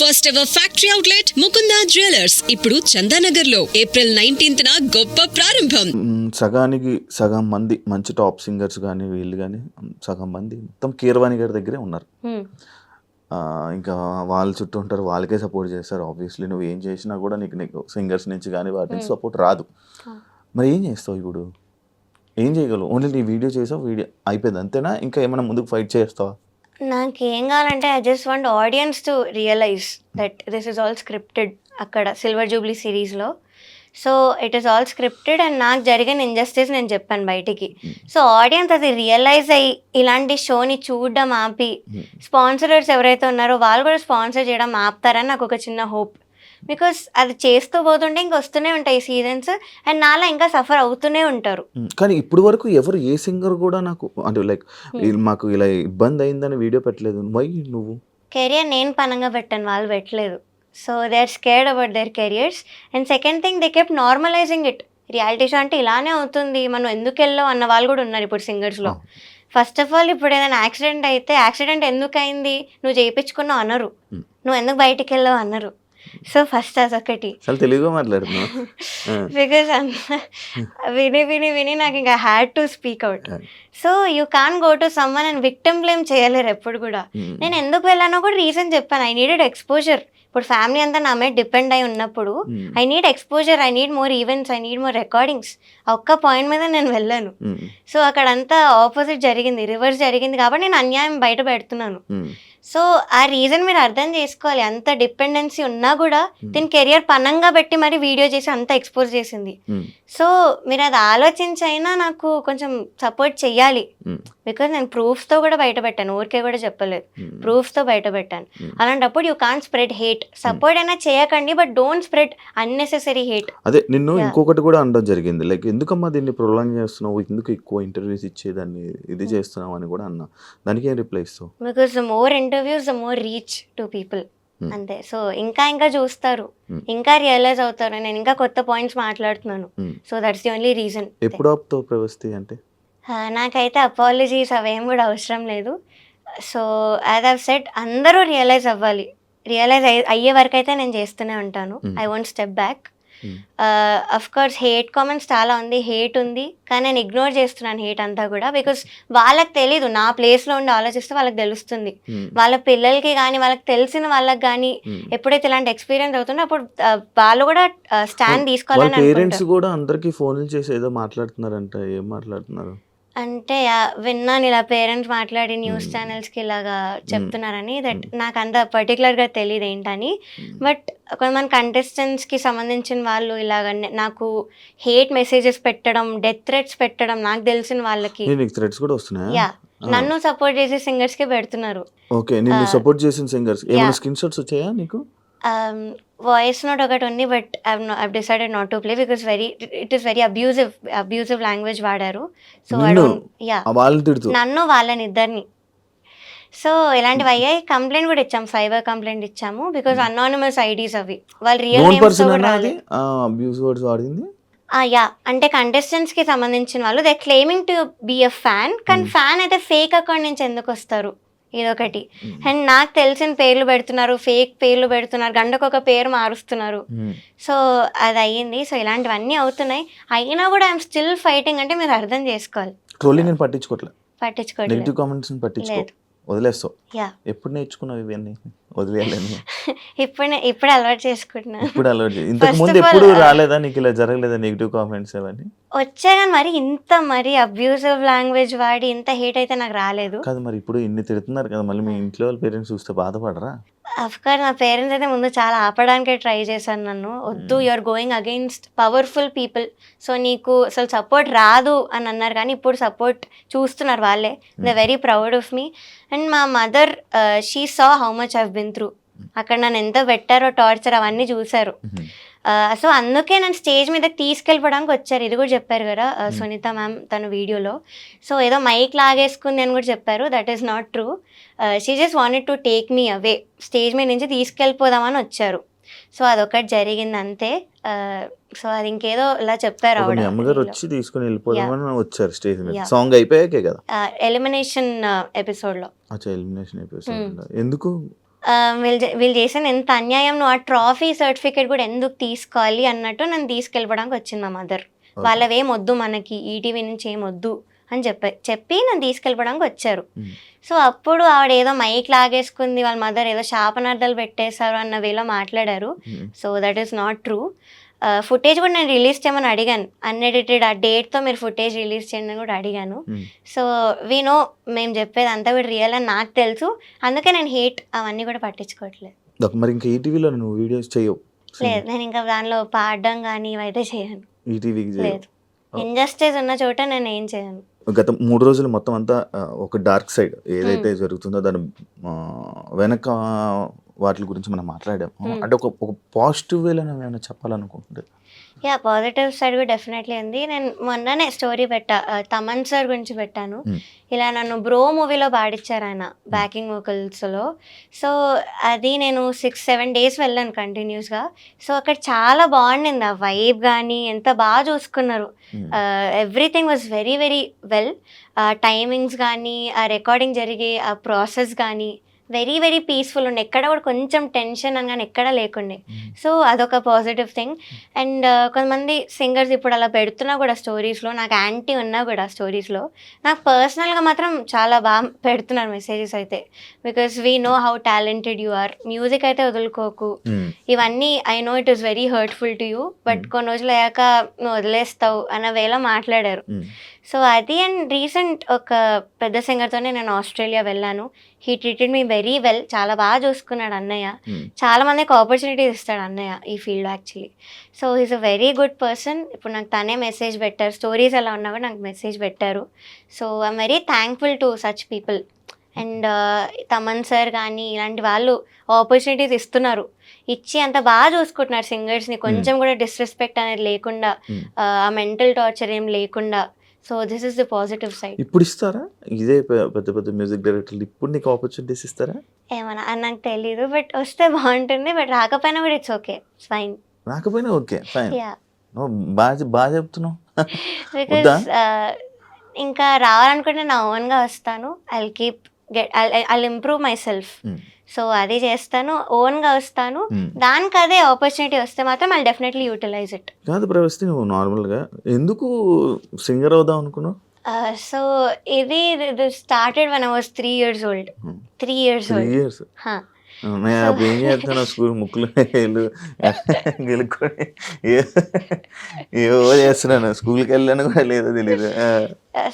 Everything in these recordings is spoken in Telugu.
First ever factory outlet Mukunda jewellers ఇప్పుడు చందానగర్ లో ఏప్రిల్ 19th గొప్ప ప్రారంభం. సగానికి సగం మంది మంచి టాప్ సింగర్స్ కానీ వీళ్ళు కానీ సగం మంది మొత్తం కీరవాణి గారి దగ్గరే ఉన్నారు. ఇంకా వాళ్ళ చుట్టూ ఉంటారు, వాళ్ళకే సపోర్ట్ చేస్తారు. ఆబ్వియస్లీ నువ్వు ఏం చేసినా కూడా నీకు సింగర్స్ నుంచి కానీ వాటి నుంచి సపోర్ట్ రాదు. మరి ఏం చేస్తావు ఇప్పుడు? ఏం చేయగలవు? ఓన్లీ నీ వీడియో చేసావు, వీడియో అయిపోయింది అంతేనా? ఇంకా ఏమైనా ముందుకు ఫైట్ చేస్తావా? నాకేం కావాలంటే I just want audience to realise that this is all scripted. అక్కడ సిల్వర్ జూబ్లీ సిరీస్లో so it is all scripted and నాకు జరిగిన ఇంజస్టిస్ నేను చెప్పాను బయటికి. సో ఆడియన్స్ అది రియలైజ్ అయ్యి ఇలాంటి షోని చూడడం ఆపి స్పాన్సరర్స్ ఎవరైతే ఉన్నారో వాళ్ళు కూడా స్పాన్సర్ చేయడం ఆపుతారని నాకు ఒక చిన్న హోప్. బికాస్ అది చేస్తూ పోతుంటే ఇంక వస్తూనే ఉంటాయి సీజన్స్ అండ్ నాలా ఇంకా సఫర్ అవుతూనే ఉంటారు. కానీ ఇప్పుడు వరకు ఎవరు ఏ సింగర్ కూడా నాకు అంటే లైక్ మాకు ఇలా ఇబ్బంది అయిందని వీడియో పెట్టలేదు. వై నువ్వు? కెరియర్ నేను పనంగా పెట్టాను, వాళ్ళు పెట్టలేదు. So they are scared about their careers. And second thing they kept normalising it. Reality show అంటే ఇలానే అవుతుంది, మనం ఎందుకు వెళ్ళావు అన్న వాళ్ళు కూడా ఉన్నారు ఇప్పుడు సింగర్స్లో. ఫస్ట్ ఆఫ్ ఆల్ ఇప్పుడు ఏదైనా యాక్సిడెంట్ అయితే యాక్సిడెంట్ ఎందుకు అయింది, నువ్వు చేయించుకున్నావు అన్నారు, నువ్వు ఎందుకు బయటికి వెళ్ళావు అన్నారు. సో ఫస్ట్ అదొకటి. తెలుగుగా మాట్లాడుతున్నా బికాస్ విని విని విని నాకు ఇంకా had to speak out. So you can go to someone and victim blame చేయలేరు ఎప్పుడు కూడా. నేను ఎందుకు వెళ్ళానో కూడా రీజన్ చెప్పాను. I needed exposure. ఇప్పుడు ఫ్యామిలీ అంతా నా మీద డిపెండ్ అయి ఉన్నప్పుడు I need exposure, I need more events, I need more recordings. ఆ ఒక్క పాయింట్ మీద నేను వెళ్ళాను. సో అక్కడంతా ఆపోజిట్ జరిగింది, రివర్స్ జరిగింది కాబట్టి నేను అన్యాయం బయట పెడుతున్నాను. సో ఆ రీజన్ మీరు అర్థం చేసుకోవాలి. అంత డిపెండెన్సీ ఉన్నా కూడా దీని కెరియర్ పనంగా పెట్టి మరి వీడియో చేసి అంత ఎక్స్పోజ్ చేసింది. సో మీరు అది ఆలోచించైనా నాకు కొంచెం సపోర్ట్ చెయ్యాలి. బికాజ్ నేను ప్రూఫ్స్తో కూడా బయట పెట్టాను, ఊరికే కూడా చెప్పలేదు, ప్రూఫ్స్తో బయట పెట్టాను. అలాంటప్పుడు you can't spread hate. Support అయినా చేయకండి but don't spread unnecessary hate. అదే నిన్ను ఇంకొకటి కూడా అనడం జరిగింది, లైక్ ఎందుకమ్మా దీన్ని ప్రొలాంగ్ చేస్తున్నావు, ఎందుకు ఎక్కువ ఇంటర్వ్యూస్ ఇచ్చేదాన్ని ఇది చేస్తున్నావు అని కూడా అన్నా. దానికి ఏం రిప్లై ఇస్తావు? Because the more interviews the more reach to people. అంతే. సో ఇంకా ఇంకా చూస్తారు, ఇంకా రియలైజ్ అవుతారు, నేను ఇంకా కొత్త పాయింట్స్ మాట్లాడుతున్నాను. So that's the only reason. ఎప్పుడు ఆపుతావు ప్రవస్తి అంటే? నాకైతే అపాలజీస్ అవేం కూడా అవసరం లేదు. సో యాజ్ ఐవ్ సెడ్ అందరూ రియలైజ్ అవ్వాలి. రియలైజ్ అయ్యే వరకు అయితే నేను చేస్తూనే ఉంటాను. I won't step back. Of course hate comments చాలా ఉంది, హేట్ ఉంది, కానీ నేను ఇగ్నోర్ చేస్తున్నాను హేట్ అంతా కూడా. బికాస్ వాళ్ళకి తెలీదు, నా ప్లేస్లో ఉండి ఆలోచిస్తే వాళ్ళకి తెలుస్తుంది. వాళ్ళ పిల్లలకి కానీ వాళ్ళకి తెలిసిన వాళ్ళకి కానీ ఎప్పుడైతే ఇలాంటి ఎక్స్పీరియన్స్ అవుతుందో అప్పుడు వాళ్ళు కూడా స్టాండ్ తీసుకోవాలని అనుకుంటారు. పేరెంట్స్ కూడా అందరికీ ఫోన్లు చేసి ఏదో మాట్లాడుతున్నారంట, ఏం మాట్లాడుతున్నారు అంటే విన్నాను ఇలా పేరెంట్స్ మాట్లాడి న్యూస్ ఛానల్స్కి ఇలాగా చెప్తున్నారని. దట్ నాకు అంత పర్టికులర్గా తెలియదు ఏంటని. బట్ కొంతమంది కంటెస్టెంట్స్కి సంబంధించిన వాళ్ళు ఇలాగ నాకు హేట్ మెసేజెస్ పెట్టడం, డెత్ థ్రెట్స్ పెట్టడం నాకు తెలిసిన వాళ్ళకి. థ్రెట్స్ కూడా వస్తున్నాయి. యా, నన్ను సపోర్ట్ చేసే సింగర్స్కి పెడుతున్నారు. ఓకే, నిన్ను సపోర్ట్ చేసిన సింగర్స్ ఏమైనా స్క్రీన్ షాట్స్ వచ్చాయా నీకు? వాయిస్ నోట్ ఒకటి ఉంది but I decided not to play because it is very abusive language వాడారు. సో నన్ను వాళ్ళని ఇద్దరిని. సో ఇలాంటివి అయ్యాయి. కంప్లైంట్ కూడా ఇచ్చాము, సైబర్ కంప్లైంట్ ఇచ్చాము. బికాస్ అనానిమస్ ఐడీస్ అవి, వాళ్ళ రియల్ నేమ్స్ కూడా రాలేదు. యా, అంటే కంటెస్టెంట్స్కి సంబంధించిన వాళ్ళు they claiming to be a fan, కానీ ఫ్యాన్ అయితే ఫేక్ అకౌంట్ నుంచి ఎందుకు వస్తారు, ఇదొకటి. అండ్ నాకు తెలిసిన పేర్లు పెడుతున్నారు, ఫేక్ పేర్లు పెడుతున్నారు, గంటకు ఒక పేరు మారుస్తున్నారు. సో అది అయ్యింది. సో ఇలాంటివన్నీ అవుతున్నాయి. అయినా కూడా ఐఎమ్ స్టిల్ ఫైటింగ్. అంటే మీరు అర్థం చేసుకోవాలి. పట్టించుకోవట్లేదు, వదిలేస్తావు. ఎప్పుడు నేర్చుకున్నావు ఇవన్నీ వదిలేయాలని? ఇప్పుడు అలవాటు చేసుకుంటున్నా. ఇంతకు ముందు ఎప్పుడు రాలేదా నీకు, ఇలా జరగలేదా నెగిటివ్ కామెంట్స్ అవన్నీ? వచ్చాయి కానీ మరి ఇంత మరి అబ్యూజివ్ లాంగ్వేజ్ వాడి ఇంత హేట్ అయితే నాకు రాలేదు. కాదు మరి ఇప్పుడు ఇన్ని తిడుతున్నారు కదా, మళ్ళీ మీ ఇంట్లో వాళ్ళ పేరెంట్స్ చూస్తే బాధపడరా? అఫ్కోర్స్ నా పేరెంట్స్ అయితే ముందు చాలా ఆపడానికే ట్రై చేశాను నన్ను. వద్దు, you're going against powerful people, so నీకు అసలు సపోర్ట్ రాదు అని అన్నారు. కానీ ఇప్పుడు సపోర్ట్ చూస్తున్నారు వాళ్ళే. They very proud of me. And మా mother she saw how much I've been through. అక్కడ నన్ను ఎంత పెట్టారో టార్చర్ అవన్నీ చూశారు. సో అందుకే నన్ను స్టేజ్ మీదకి తీసుకెళ్ళిపోవడానికి వచ్చారు. ఇది కూడా చెప్పారు కదా సునీత మ్యామ్ తన వీడియోలో. సో ఏదో మైక్ లాగేసుకుంది అని కూడా చెప్పారు. That is not true. She just wanted to take me away, stage మీద నుంచి తీసుకెళ్ళిపోదామని వచ్చారు. సో అదొకటి జరిగింది అంతే. సో అది ఇంకేదో ఇలా చెప్పారు. సాంగ్ అయిపోయాకే కదా, ఎలిమినేషన్ ఎపిసోడ్లో. ఎందుకు వీళ్ళు చేసిన ఎంత అన్యాయం, నువ్వు ఆ ట్రాఫీ సర్టిఫికేట్ కూడా ఎందుకు తీసుకోవాలి అన్నట్టు నన్ను తీసుకెళ్ళడానికి వచ్చింది మా మదర్. వాళ్ళవేం వద్దు మనకి, ఈటీవీ నుంచి ఏం వద్దు అని చెప్పి నన్ను తీసుకెళ్ళడానికి వచ్చారు. సో అప్పుడు ఆవిడ ఏదో మైక్ లాగేసుకుంది, వాళ్ళ మదర్ ఏదో శాపనార్థాలు పెట్టేశారు అన్న వేలో మాట్లాడారు. So that is not true. Footage కూడా నేను రిలీజ్ చేయమని అడిగాను, అన్ఎడిటెడ్ ఆ డేట్తో మీరు ఫుటేజ్ రిలీజ్ చేయండి కూడా అడిగాను. సో నో మేము చెప్పేది అంతా కూడా రియల్ అని నాకు తెలుసు, అందుకే నేను హేట్ అవన్నీ కూడా పట్టించుకోవట్లేదు. మరి ఇంకా ఈటీవీలో నువ్వు వీడియోస్ చేయవు? లేదు, నేను ఇంకా దానిలో పాడడం కానీ ఇవైతే చేయను. ఈటీవీకి లేదు, ఇంజస్టిస్ ఉన్న చోట నేను ఏం చేయను. గత 3 రోజులు మొత్తం అంతా ఒక డార్క్ సైడ్ ఏదైతే జరుగుతుందో దాని వెనక వాటి గురించి మనం మాట్లాడాము. అంటే ఒక పాజిటివ్ వేలో ఏమైనా చెప్పాలనుకుంటుంది? యా, పాజిటివ్ సైడ్ కూడా డెఫినెట్లీ ఉంది. నేను మొన్ననే స్టోరీ పెట్టా, తమన్ సార్ గురించి పెట్టాను. ఇలా నన్ను బ్రో మూవీలో పాడించారు ఆయన బ్యాకింగ్ వోకల్స్లో. సో అది నేను 6-7 డేస్ వెళ్ళాను కంటిన్యూస్గా. సో అక్కడ చాలా బాగుండింది ఆ వైబ్ కానీ, ఎంత బాగా చూసుకున్నారు. Everything was very very well. Timings కానీ, ఆ రికార్డింగ్ జరిగే ఆ ప్రాసెస్ కానీ వెరీ వెరీ పీస్ఫుల్ ఉండే, ఎక్కడ కూడా కొంచెం టెన్షన్ అని కానీ ఎక్కడ లేకుండే. సో అదొక పాజిటివ్ థింగ్. అండ్ కొంతమంది సింగర్స్ ఇప్పుడు అలా పెడుతున్నా కూడా స్టోరీస్లో, నాకు యాంటీ ఉన్నా కూడా స్టోరీస్లో, నాకు పర్సనల్గా మాత్రం చాలా బాగా పెడుతున్నారు మెసేజెస్ అయితే. Because we know how talented you are, music అయితే వదులుకోకు, ఇవన్నీ I know it is very hurtful to you, but కొన్ని రోజులు అయ్యాక నువ్వు వదిలేస్తావు అన్న వేలో మాట్లాడారు. సో అది. అండ్ రీసెంట్ ఒక పెద్ద సింగర్తోనే నేను ఆస్ట్రేలియా వెళ్ళాను. He treated me very well, చాలా బాగా చూసుకున్నాడు అన్నయ్య. చాలా మందికి ఆపర్చునిటీస్ ఇస్తాడు అన్నయ్య ఈ field actually. So he's a very good person. ఇప్పుడు నాకు తనే మెసేజ్ పెట్టారు, స్టోరీస్ ఎలా ఉన్నా కూడా నాకు మెసేజ్ పెట్టారు. So I'm very thankful to such people. And Thaman sir కానీ ఇలాంటి వాళ్ళు ఆపర్చునిటీస్ ఇస్తున్నారు, ఇచ్చి అంత బాగా చూసుకుంటున్నారు సింగర్స్ని, కొంచెం కూడా డిస్రెస్పెక్ట్ అనేది లేకుండా, ఆ మెంటల్ టార్చర్ ఏం లేకుండా. So this is the positive side. ఇప్పుడు ఇస్తారా ఇదే పెద్ద పెద్ద మ్యూజిక్ డైరెక్టర్లు ఇప్పుడు నీకు ఆపర్చునిటీస్ ఇస్తారా? ఏమన్నా నాకు తెలీదు, బట్ వస్తే బాగుంటుంది. బట్ రాకపోయినా కూడా ఇట్స్ ఓకే, ఫైన్. రాకపోయినా ఓకే, ఫైన్. యా, బాగా చెప్తున్నావు. బికాస్ ఇంకా రావాలనుకుంటే నా ఓన్గా వస్తాను. I'll improve my self. So అది చేస్తాను, ఓన్గా వస్తాను. దానికి అదే ఆపర్చునిటీ వస్తే మాత్రం ఐల్ డెఫినెట్లీ యూటిలైజ్ ఇట్. కాదు ప్రవస్తి, నువ్వు నార్మల్గా ఎందుకు సింగర్ అవుదాం అనుకున్నావు? సో ఇది started when I was 3 years old. 3 years old. 3 years. నేను అప్పుడు ఏం చేస్తాను, స్కూల్ ముక్కులు వేలు గెలుక్కొని ఏవో చేస్తున్నాను, స్కూల్కి వెళ్ళాను కూడా లేదో తెలీదు.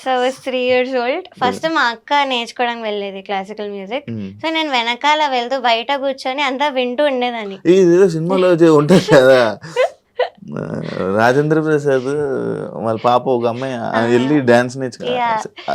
So I was 3 years old. First మా అక్క నేర్చుకోవడానికి వెళ్ళేది క్లాసికల్ మ్యూజిక్. సో నేను వెనకాల వెళ్తూ బయట కూర్చొని అంతా వింటూ ఉండేదాన్ని. ఇది సినిమాలో ఉంటుంది కదా, రాజేంద్ర ప్రసాద్ వాళ్ళ పాప ఒక అమ్మాయి వెళ్ళి డాన్స్ నేర్చుకో,